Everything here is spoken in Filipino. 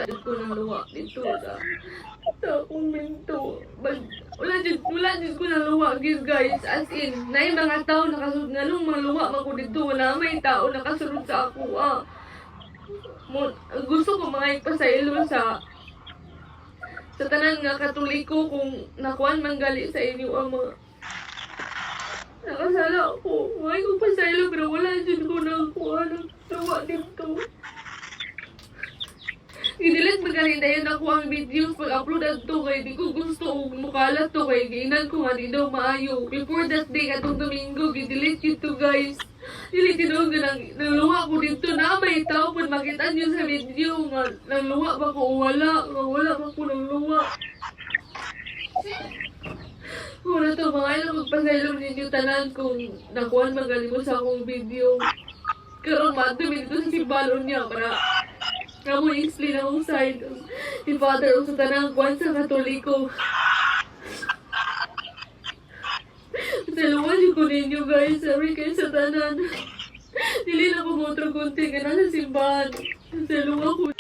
dito ko ng luwa dito sa akong minto. Wala dito ko ng luwa, guys. As in, na yung mga tao nakasunod nga nung mga luwa ako dito. Wala may tao nakasunod sa ako. Gusto ko mga ipasaylo sa tanan nga katoliko kung nakuan man gali sa inyo ama. Nakasala ako. May kong pasaylo pero wala dyan ko nakuha ng luwa dito. Idilit magaling na yun ako ang videos pag-upload at to kay di ko gusto mukalat to kay giinan ko nga di daw maayo. Before that day atong Domingo, gidelete yun to guys. Delete yun ng luwa ko dito na may tao pag makita nyo sa video nga ng luwa ba ko wala ba ko ng luwa. Wala to mga ilang magpasailong ninyo tanan kung nakuhan magaling mo sa akong video. Karong madumi dito sa simbalon niya para kamu i-explain akong side ni Father o sa tanang kwan sa Katoliko. Saluhan ko ninyo guys. Sorry kayo sa tanan. Dili na ko mo otro konti ka na sa simbahan. Saluhan ko.